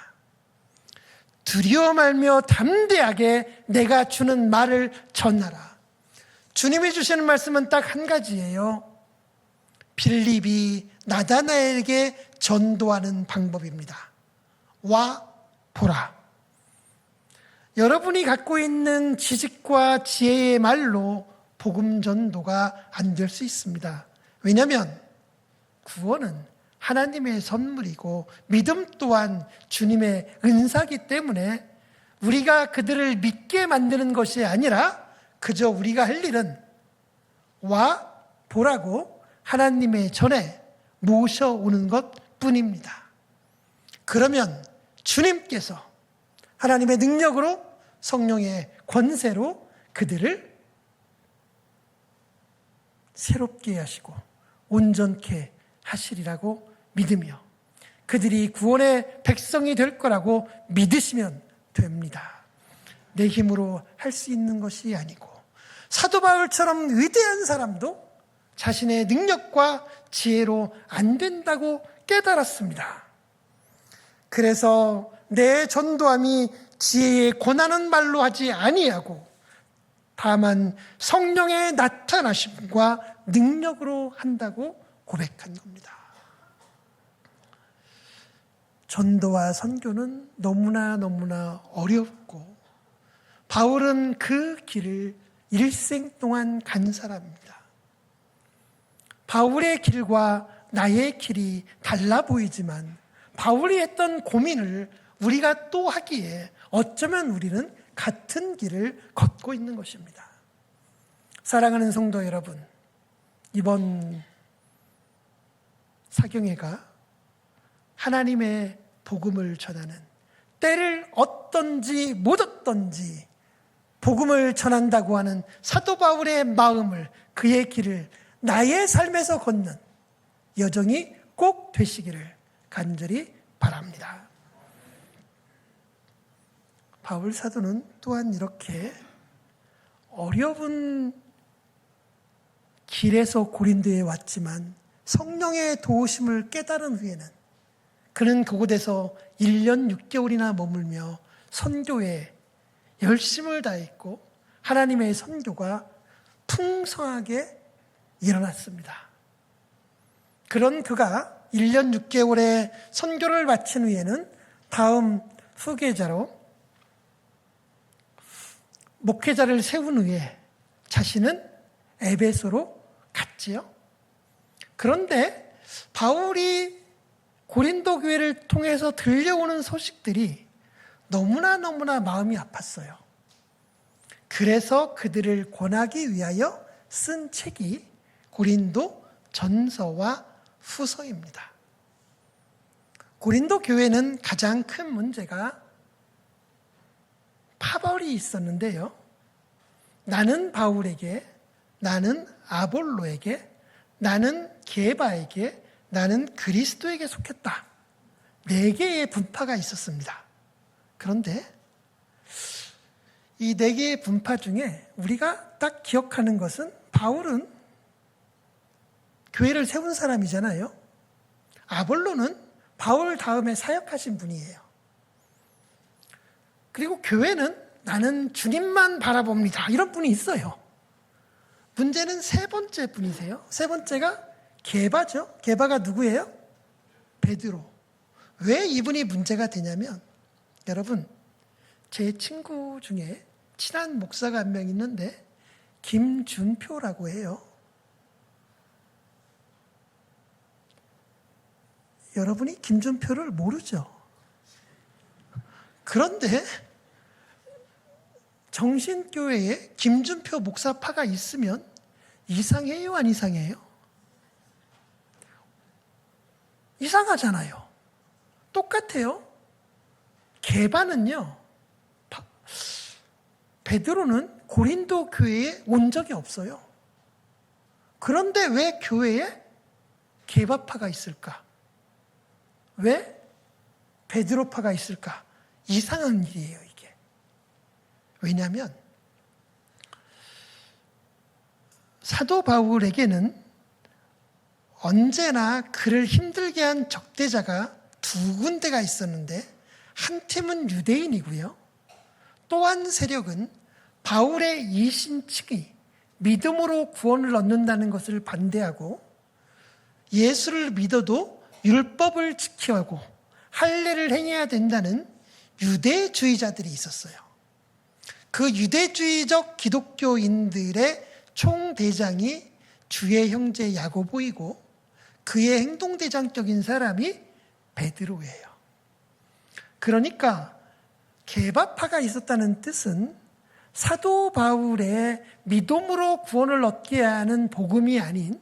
C: 두려워 말며 담대하게 내가 주는 말을 전하라. 주님이 주시는 말씀은 딱 한 가지예요. 빌립이 나다나엘에게 전도하는 방법입니다. 와 보라. 여러분이 갖고 있는 지식과 지혜의 말로 복음 전도가 안 될 수 있습니다. 왜냐하면 구원은 하나님의 선물이고 믿음 또한 주님의 은사이기 때문에 우리가 그들을 믿게 만드는 것이 아니라 그저 우리가 할 일은 와 보라고 하나님의 전에 모셔오는 것 뿐입니다. 그러면 주님께서 하나님의 능력으로 성령의 권세로 그들을 새롭게 하시고 온전케 하시리라고 믿으며 그들이 구원의 백성이 될 거라고 믿으시면 됩니다. 내 힘으로 할 수 있는 것이 아니고 사도 바울처럼 위대한 사람도 자신의 능력과 지혜로 안 된다고 깨달았습니다. 그래서 내 전도함이 지혜에 권하는 말로 하지 아니하고 다만 성령의 나타나심과 능력으로 한다고 고백한 겁니다. 전도와 선교는 너무나 어렵고 바울은 그 길을 일생 동안 간 사람입니다. 바울의 길과 나의 길이 달라 보이지만 바울이 했던 고민을 우리가 또 하기에 어쩌면 우리는 같은 길을 걷고 있는 것입니다. 사랑하는 성도 여러분, 이번 사경회가 하나님의 복음을 전하는 때를 얻든지 못 얻든지 복음을 전한다고 하는 사도 바울의 마음을, 그의 길을 나의 삶에서 걷는 여정이 꼭 되시기를 간절히 바랍니다. 바울 사도는 또한 이렇게 어려운 길에서 고린도에 왔지만 성령의 도우심을 깨달은 후에는 그는 그곳에서 1년 6개월이나 머물며 선교에 열심을 다했고 하나님의 선교가 풍성하게 일어났습니다. 그런 그가 1년 6개월의 선교를 마친 후에는 다음 후계자로 목회자를 세운 후에 자신은 에베소로 갔지요. 그런데 바울이 고린도 교회를 통해서 들려오는 소식들이 너무나 마음이 아팠어요. 그래서 그들을 권하기 위하여 쓴 책이 고린도 전서와 후서입니다. 고린도 교회는 가장 큰 문제가 파벌이 있었는데요. 나는 바울에게, 나는 아볼로에게, 나는 게바에게, 나는 그리스도에게 속했다. 4개의 분파가 있었습니다. 그런데 이 4개의 분파 중에 우리가 딱 기억하는 것은 바울은 교회를 세운 사람이잖아요. 아볼로는 바울 다음에 사역하신 분이에요. 그리고 교회는 나는 주님만 바라봅니다. 이런 분이 있어요. 문제는 3번째 분이세요. 3번째가 게바죠. 게바가 누구예요? 베드로. 왜 이분이 문제가 되냐면, 여러분, 제 친구 중에 친한 목사가 한 명 있는데 김준표라고 해요. 여러분이 김준표를 모르죠? 그런데 정신교회에 김준표 목사파가 있으면 이상해요, 안 이상해요? 이상하잖아요. 똑같아요. 게바는요, 베드로는 고린도 교회에 온 적이 없어요. 그런데 왜 교회에 게바파가 있을까? 왜 베드로파가 있을까? 이상한 일이에요, 이게. 왜냐하면 사도 바울에게는 언제나 그를 힘들게 한 적대자가 2군데가 있었는데, 한 팀은 유대인이고요. 또 한 세력은 바울의 이신 측이 믿음으로 구원을 얻는다는 것을 반대하고, 예수를 믿어도 율법을 지켜야 하고 할례를 행해야 된다는 유대주의자들이 있었어요. 그 유대주의적 기독교인들의 총대장이 주의 형제 야고보이고, 그의 행동대장적인 사람이 베드로예요. 그러니까 게바파가 있었다는 뜻은 사도 바울의 믿음으로 구원을 얻게 하는 복음이 아닌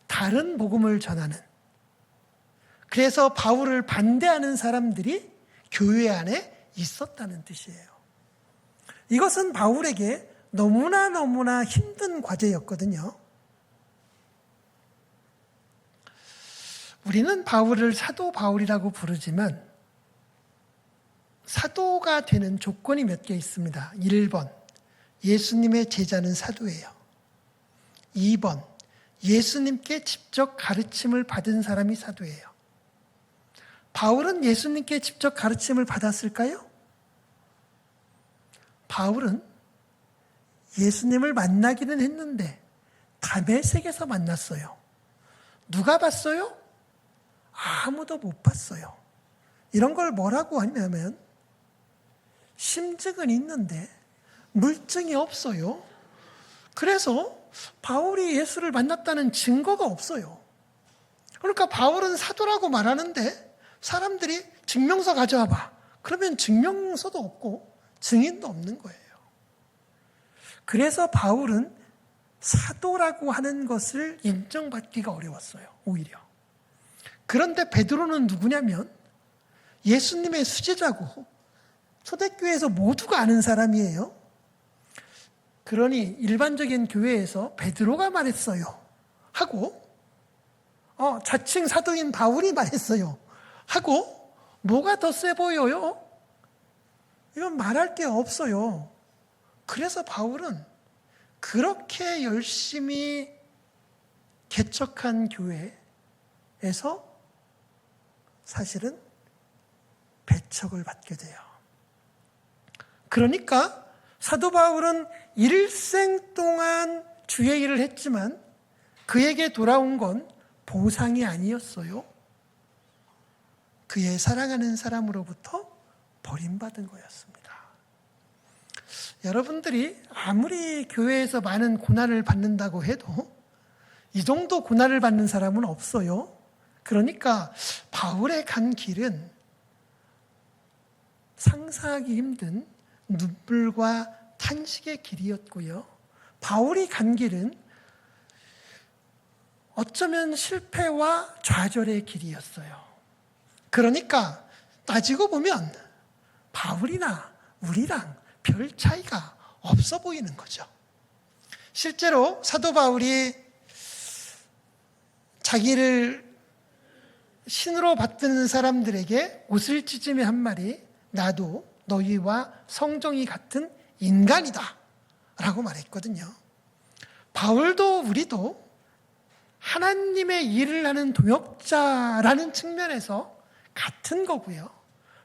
C: 다른 복음을 전하는, 그래서 바울을 반대하는 사람들이 교회 안에 있었다는 뜻이에요. 이것은 바울에게 너무나 힘든 과제였거든요. 우리는 바울을 사도 바울이라고 부르지만 사도가 되는 조건이 몇 개 있습니다. 1번, 예수님의 제자는 사도예요. 2번, 예수님께 직접 가르침을 받은 사람이 사도예요. 바울은 예수님께 직접 가르침을 받았을까요? 바울은 예수님을 만나기는 했는데 다메섹에서 만났어요. 누가 봤어요? 아무도 못 봤어요. 이런 걸 뭐라고 하냐면, 심증은 있는데 물증이 없어요. 그래서 바울이 예수를 만났다는 증거가 없어요. 그러니까 바울은 사도라고 말하는데 사람들이 증명서 가져와 봐. 그러면 증명서도 없고 증인도 없는 거예요. 그래서 바울은 사도라고 하는 것을 인정받기가 어려웠어요, 오히려. 그런데 베드로는 누구냐면 예수님의 수제자고 초대교회에서 모두가 아는 사람이에요. 그러니 일반적인 교회에서 베드로가 말했어요 하고, 자칭 사도인 바울이 말했어요 하고, 뭐가 더 세 보여요? 이건 말할 게 없어요. 그래서 바울은 그렇게 열심히 개척한 교회에서 사실은 배척을 받게 돼요. 그러니까 사도 바울은 일생 동안 주의 일을 했지만 그에게 돌아온 건 보상이 아니었어요. 그의 사랑하는 사람으로부터 버림받은 거였습니다. 여러분들이 아무리 교회에서 많은 고난을 받는다고 해도 이 정도 고난을 받는 사람은 없어요. 그러니까 바울의 간 길은 상상하기 힘든 눈물과 탄식의 길이었고요. 바울이 간 길은 어쩌면 실패와 좌절의 길이었어요. 그러니까 따지고 보면 바울이나 우리랑 별 차이가 없어 보이는 거죠. 실제로 사도 바울이 자기를 신으로 받드는 사람들에게 옷을 찢으며 한 말이 나도 너희와 성정이 같은 인간이다 라고 말했거든요. 바울도 우리도 하나님의 일을 하는 동역자라는 측면에서 같은 거고요.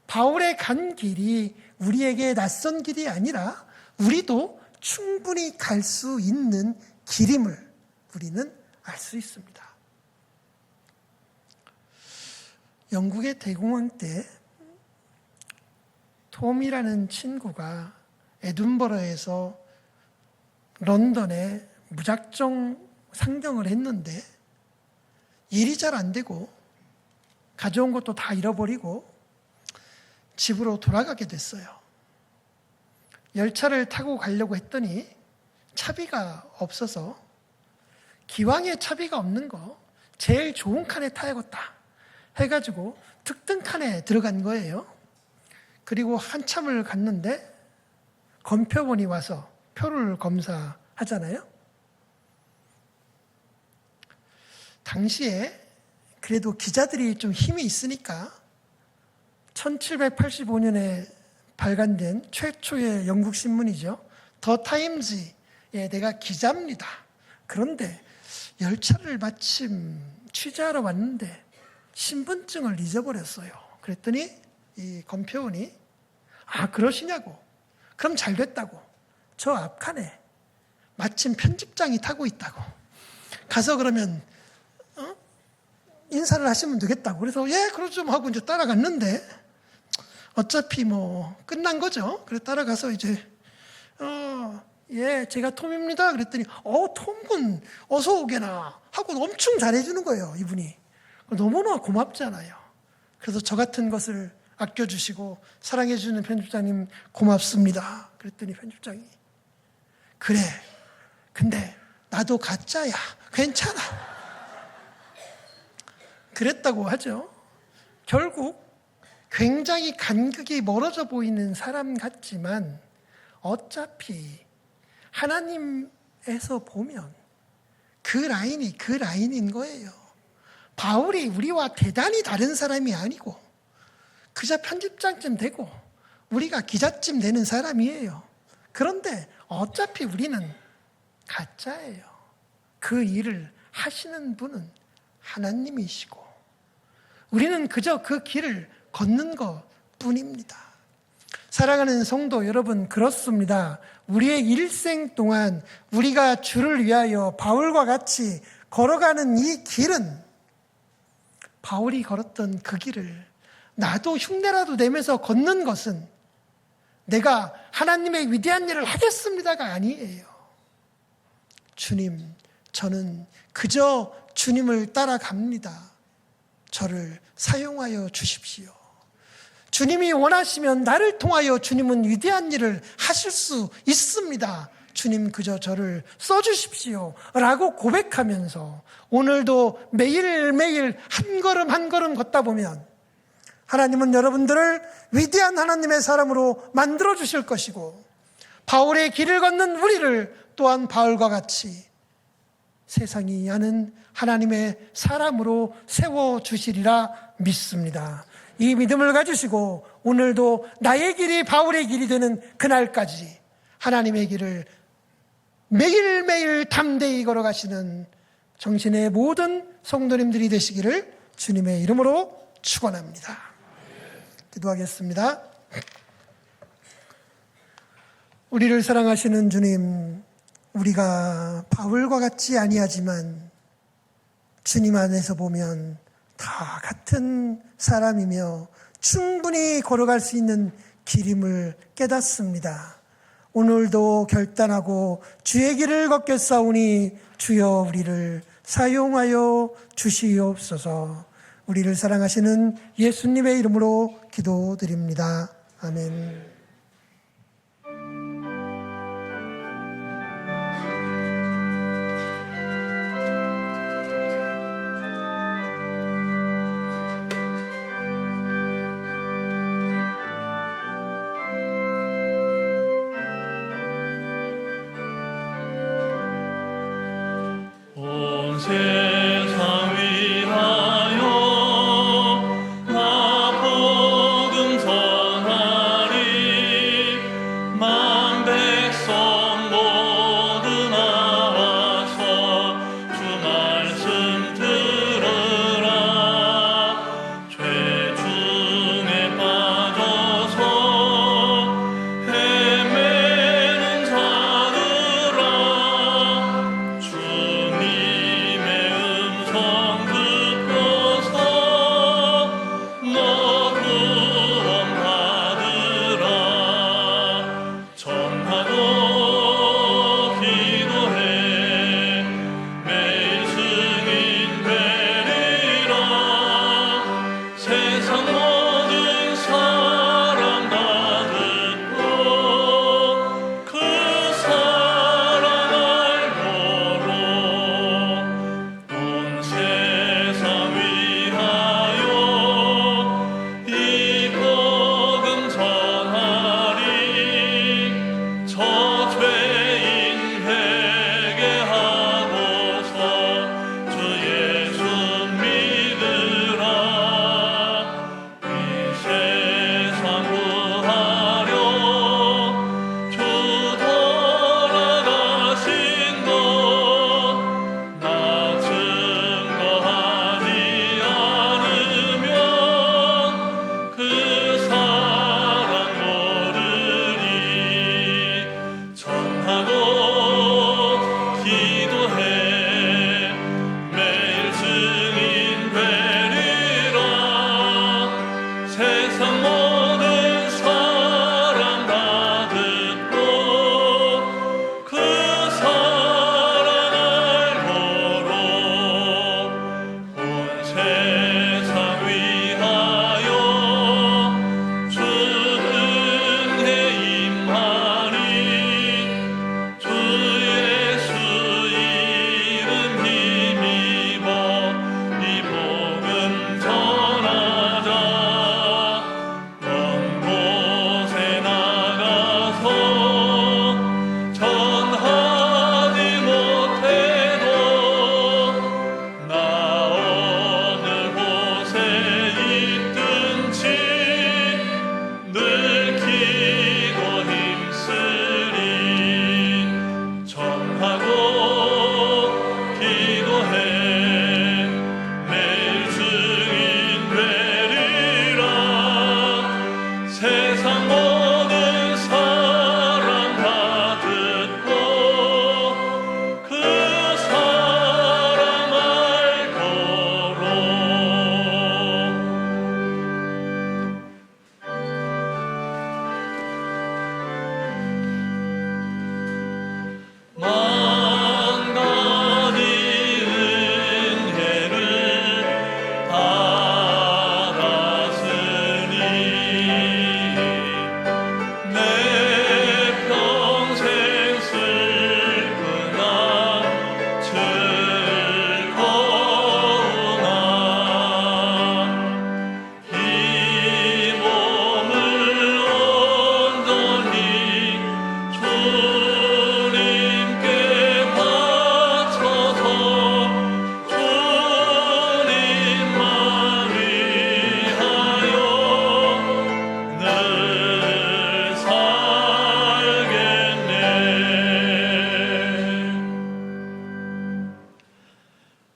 C: 바울의 간 길이 우리에게 낯선 길이 아니라 우리도 충분히 갈 수 있는 길임을 우리는 알 수 있습니다. 영국의 대공황 때 톰이라는 친구가 에든버러에서 런던에 무작정 상경을 했는데 일이 잘 안 되고 가져온 것도 다 잃어버리고 집으로 돌아가게 됐어요. 열차를 타고 가려고 했더니 차비가 없어서 기왕에 차비가 없는 거 제일 좋은 칸에 타야겠다 해가지고 특등 칸에 들어간 거예요. 그리고 한참을 갔는데 검표본이 와서 표를 검사하잖아요. 당시에 그래도 기자들이 좀 힘이 있으니까 1785년에 발간된 최초의 영국 신문이죠. 더 타임즈에 내가 기자입니다. 그런데 열차를 마침 취재하러 왔는데 신분증을 잊어버렸어요. 그랬더니 이 검표원이 그러시냐고. 그럼 잘 됐다고. 저 앞칸에 마침 편집장이 타고 있다고. 가서 그러면 인사를 하시면 되겠다고. 그래서 예 그러죠 하고 이제 따라갔는데 어차피 뭐 끝난 거죠. 그래서 따라가서 이제 예 제가 톰입니다. 그랬더니 톰군 어서 오게나 하고 엄청 잘해주는 거예요. 이분이. 너무나 고맙잖아요. 그래서 저 같은 것을 아껴주시고 사랑해주는 편집장님 고맙습니다. 그랬더니 편집장이 그래 근데 나도 가짜야 괜찮아 그랬다고 하죠. 결국 굉장히 간극이 멀어져 보이는 사람 같지만 어차피 하나님에서 보면 그 라인이 그 라인인 거예요. 바울이 우리와 대단히 다른 사람이 아니고 그저 편집장쯤 되고 우리가 기자쯤 되는 사람이에요. 그런데 어차피 우리는 가짜예요. 그 일을 하시는 분은 하나님이시고 우리는 그저 그 길을 걷는 것 뿐입니다. 사랑하는 성도 여러분, 그렇습니다. 우리의 일생 동안 우리가 주를 위하여 바울과 같이 걸어가는 이 길은 바울이 걸었던 그 길을 나도 흉내라도 내면서 걷는 것은 내가 하나님의 위대한 일을 하겠습니다가 아니에요. 주님, 저는 그저 주님을 따라갑니다. 저를 사용하여 주십시오. 주님이 원하시면 나를 통하여 주님은 위대한 일을 하실 수 있습니다. 주님 그저 저를 써주십시오 라고 고백하면서 오늘도 매일매일 한 걸음 한 걸음 걷다 보면 하나님은 여러분들을 위대한 하나님의 사람으로 만들어 주실 것이고 바울의 길을 걷는 우리를 또한 바울과 같이 세상이 아는 하나님의 사람으로 세워주시리라 믿습니다. 이 믿음을 가지시고 오늘도 나의 길이 바울의 길이 되는 그날까지 하나님의 길을 매일매일 담대히 걸어가시는 정신의 모든 성도님들이 되시기를 주님의 이름으로 축원합니다. 기도하겠습니다. 우리를 사랑하시는 주님, 우리가 바울과 같지 아니하지만 주님 안에서 보면 다 같은 사람이며 충분히 걸어갈 수 있는 길임을 깨닫습니다. 오늘도 결단하고 주의 길을 걷겠사오니 주여 우리를 사용하여 주시옵소서. 우리를 사랑하시는 예수님의 이름으로 기도드립니다. 아멘.
A: 세상 위하여 나 복음 전하리. 만 백성 모두 나와서 주 말씀 들으라. 죄 중에 빠져서 헤매는 자들아, 주님의 음성 듣고서 너 구원받으라. 전하고 기도해 매일 승인 되리라. 세상 모든 사람 다 듣고 그 사랑 알고로 온 세상 위하여 이 복음 전하리. 저 죄인 회개하고서 주 예수 믿으라. 이 세상 구하려 주 돌아가신 것 나 증거하지 않으면 그 사랑 모르리. 전하고 기도해 매일 증인 되리라. 세상 모든 사람 다 듣고 그 사랑 알고로 온 세상 위하여 주 은혜 임하리. 주 예수 이름 힘입어 이 복음 전하자. 먼 곳에 나가서 전하지 못해도 나 어느 곳에 있든지 늘 기도 힘쓰리. 전하고 기도해 매일 증인 되리라. 세상 모든 사람 다 듣고 그 사랑 알고로 만 가지 은혜를 받았으니 내 평생 슬프나 즐거우나 이 몸을 온전히 주님께 바쳐서 주님만 위하여 늘 살겠네.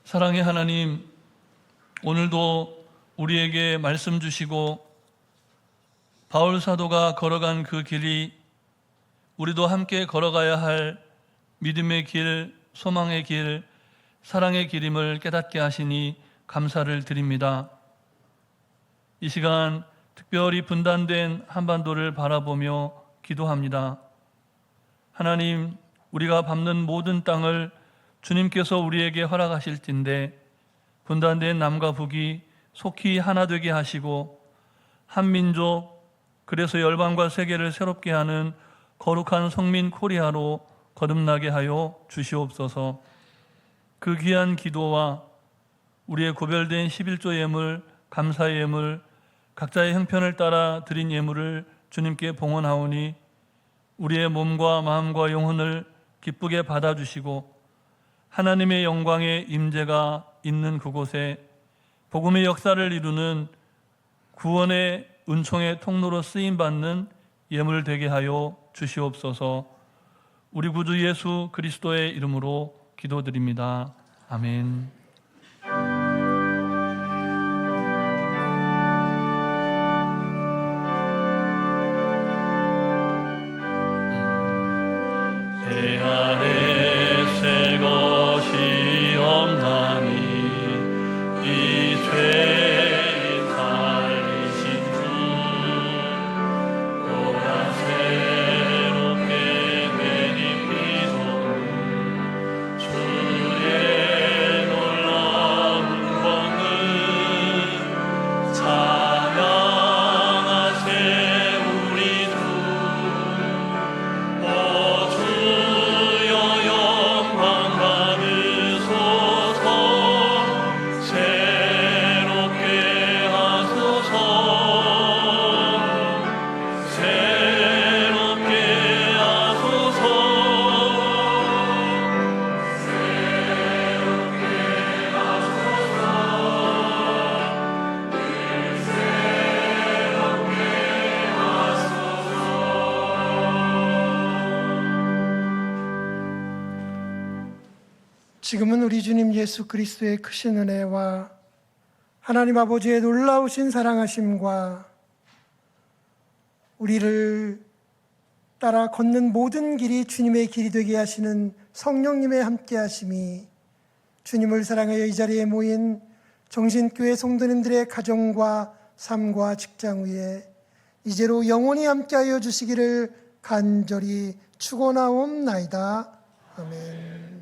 A: 사랑의 하나님, 오늘도 우리에게 말씀 주시고 바울 사도가 걸어간 그 길이 우리도 함께 걸어가야 할 믿음의 길, 소망의 길, 사랑의 길임을 깨닫게 하시니 감사를 드립니다. 이 시간 특별히 분단된 한반도를 바라보며 기도합니다. 하나님, 우리가 밟는 모든 땅을 주님께서 우리에게 허락하실진데 분단된 남과 북이 속히 하나 되게 하시고 한 민족, 그래서 열방과 세계를 새롭게 하는 거룩한 성민 코리아로 거듭나게 하여 주시옵소서. 그 귀한 기도와 우리의 고별된 11조 예물, 감사의 예물, 각자의 형편을 따라 드린 예물을 주님께 봉헌하오니 우리의 몸과 마음과 영혼을 기쁘게 받아주시고 하나님의 영광의 임재가 있는 그곳에 복음의 역사를 이루는 구원의 은총의 통로로 쓰임받는 예물 되게 하여 주시옵소서. 우리 구주 예수 그리스도의 이름으로 기도드립니다. 아멘. 배 안에 새 것이 없나니 이 죄인 살리신 주 또한 새롭게 내리피소는 주의 놀라운 권능 찬양하세 우리 주 오 주여 영광 받으소서 새롭게 하소서 새롭게 하소서
C: 지금은 우리 주님 예수 그리스도의 크신 은혜와 하나님 아버지의 놀라우신 사랑하심과 우리를 따라 걷는 모든 길이 주님의 길이 되게 하시는 성령님의 함께하심이 주님을 사랑하여 이 자리에 모인 정신교회 성도님들의 가정과 삶과 직장 위에 이제로 영원히 함께하여 주시기를 간절히 축원하옵나이다. 아멘.